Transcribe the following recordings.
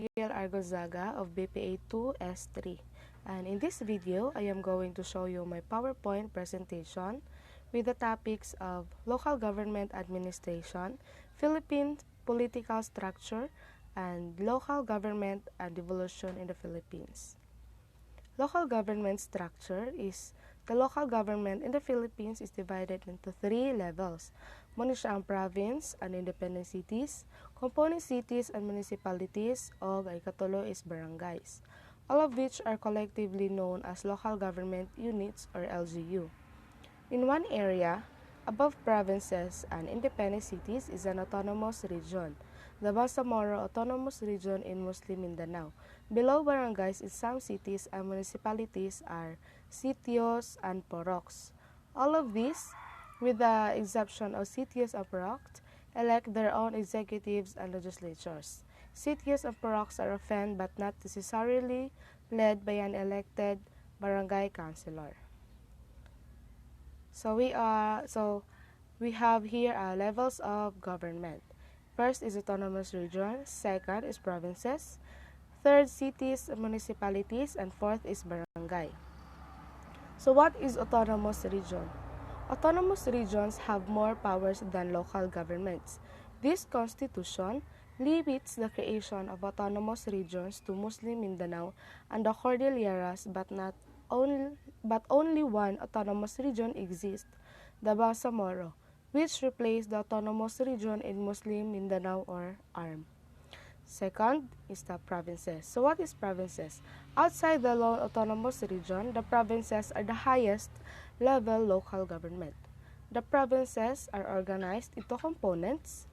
Gabriel Argozaga of BPA 2S3, and in this video I am going to show you my PowerPoint presentation with the topics of local government administration, Philippine political structure, and local government and devolution in the Philippines. Local government structure is the local government in the Philippines is divided into three levels. Muna siya ang province and independent cities, component cities and municipalities, o ikatulo is barangays, all of which are collectively known as local government units or LGU. In one area, above provinces and independent cities is an autonomous region, the Bangsamoro Autonomous Region in Muslim Mindanao. Below barangays in some cities and municipalities are sitios and poroks. All of these, with the exception of sitios and poroks, elect their own executives and legislatures. Sitios and poroks are often but not necessarily led by an elected barangay councilor. So we have here levels of government. First is autonomous region, second is provinces, third cities and municipalities, and fourth is barangay. So what is autonomous region? Autonomous regions have more powers than local governments. This constitution limits the creation of autonomous regions to Muslim Mindanao and the Cordilleras, but only one autonomous region exists, the Bangsamoro, which replaced the autonomous region in Muslim Mindanao or ARM. Second is the provinces. So what is provinces? Outside the lone autonomous region, the provinces are the highest level local government. The provinces are organized into components,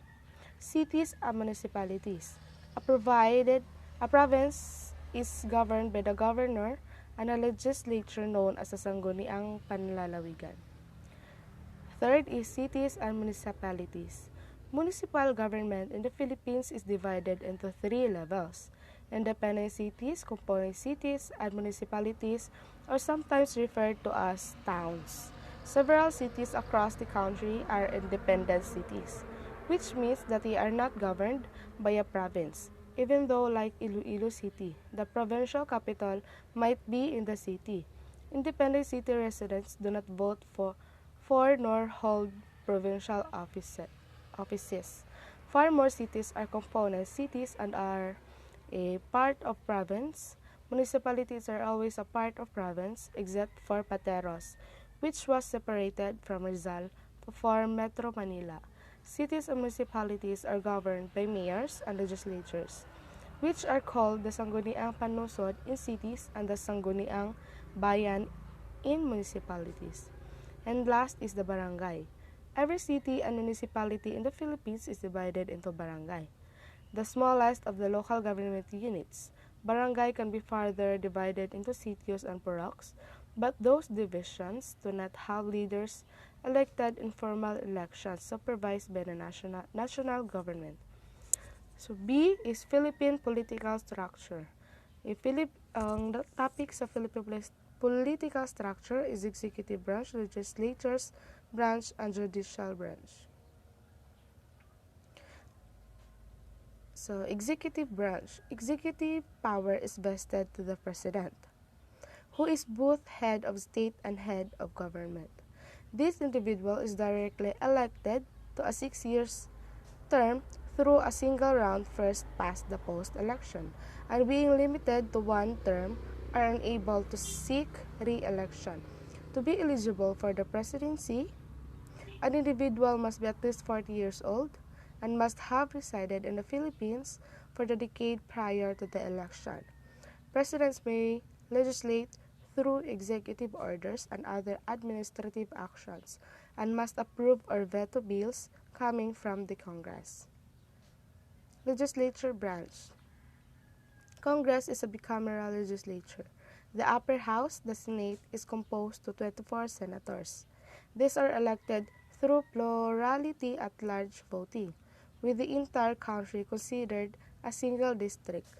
cities and municipalities. A province is governed by the governor and a legislature known as the Sangguniang Panlalawigan. Third is cities and municipalities. Municipal government in the Philippines is divided into three levels. Independent cities, component cities, and municipalities are sometimes referred to as towns. Several cities across the country are independent cities, which means that they are not governed by a province, even though like Iloilo City, the provincial capital might be in the city. Independent city residents do not vote for nor hold provincial offices. Far more cities are component cities and are a part of province. Municipalities are always a part of province except for Pateros, which was separated from Rizal to form Metro Manila. Cities and municipalities are governed by mayors and legislatures, which are called the Sangguniang Panlungsod in cities and the Sangguniang Bayan in municipalities. And last is the barangay. Every city and municipality in the Philippines is divided into barangay, the smallest of the local government units. Barangay can be further divided into sitios and poroks, but those divisions do not have leaders elected in formal elections supervised by the national government. So B is Philippine political structure. The topics of Philippine political structure is executive branch, legislatures branch, and judicial branch. So executive branch. Executive power is vested to the president, who is both head of state and head of government. This individual is directly elected to a 6-year term through a single round first past the post election, and being limited to one term are unable to seek re-election. To be eligible for the presidency, an individual must be at least 40 years old and must have resided in the Philippines for the decade prior to the election. Presidents may legislate through executive orders and other administrative actions and must approve or veto bills coming from the Congress. Legislature branch. Congress is a bicameral legislature. The upper house, the Senate, is composed of 24 senators. These are elected through plurality at large voting, with the entire country considered a single district.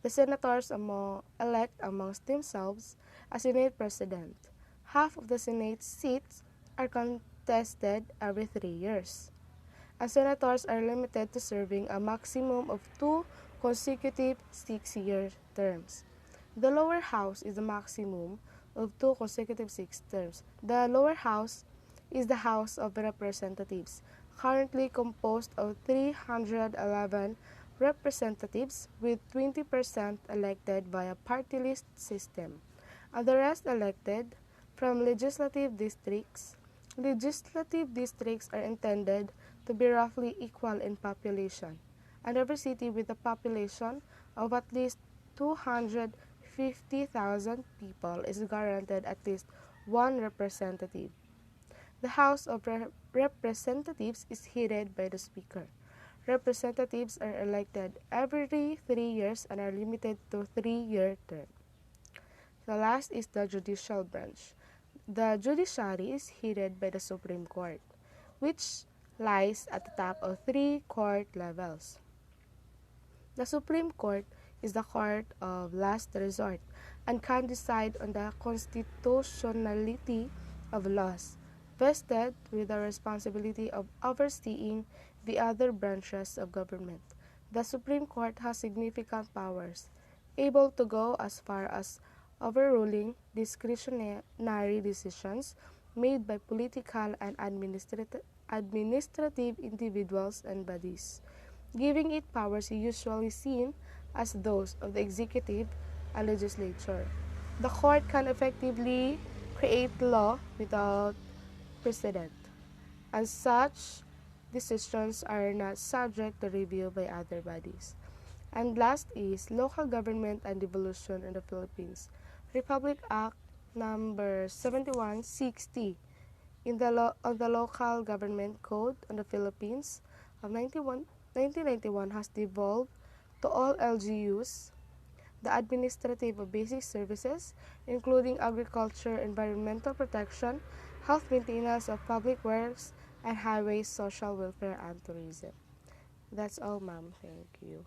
The senators elect amongst themselves a Senate president. Half of the Senate seats are contested every 3 years. And senators are limited to serving a maximum of 2 consecutive 6-year terms. The lower house is the maximum of 2 consecutive 6 terms. The lower house is the House of Representatives, currently composed of 311 representatives with 20% elected via party list system, and the rest elected from legislative districts. Legislative districts are intended to be roughly equal in population, and every city with a population of at least 250,000 people is guaranteed at least one representative. The House of Representatives is headed by the Speaker. Representatives are elected every 3 years and are limited to 3-year terms. The last is the judicial branch. The judiciary is headed by the Supreme Court, which lies at the top of 3 court levels. The Supreme Court is the court of last resort and can decide on the constitutionality of laws, vested with the responsibility of overseeing the other branches of government. The Supreme Court has significant powers, able to go as far as overruling discretionary decisions made by political and administrative individuals and bodies, giving it powers usually seen as those of the executive and legislature. The court can effectively create law without precedent, and such decisions are not subject to review by other bodies. And last is Local Government and Devolution in the Philippines. Republic Act number 7160 in of the Local Government Code on the Philippines of 1991 has devolved to all LGUs the administrative of basic services, including agriculture, environmental protection, health maintenance of public works, and highways, social welfare, and tourism. That's all, ma'am. Thank you.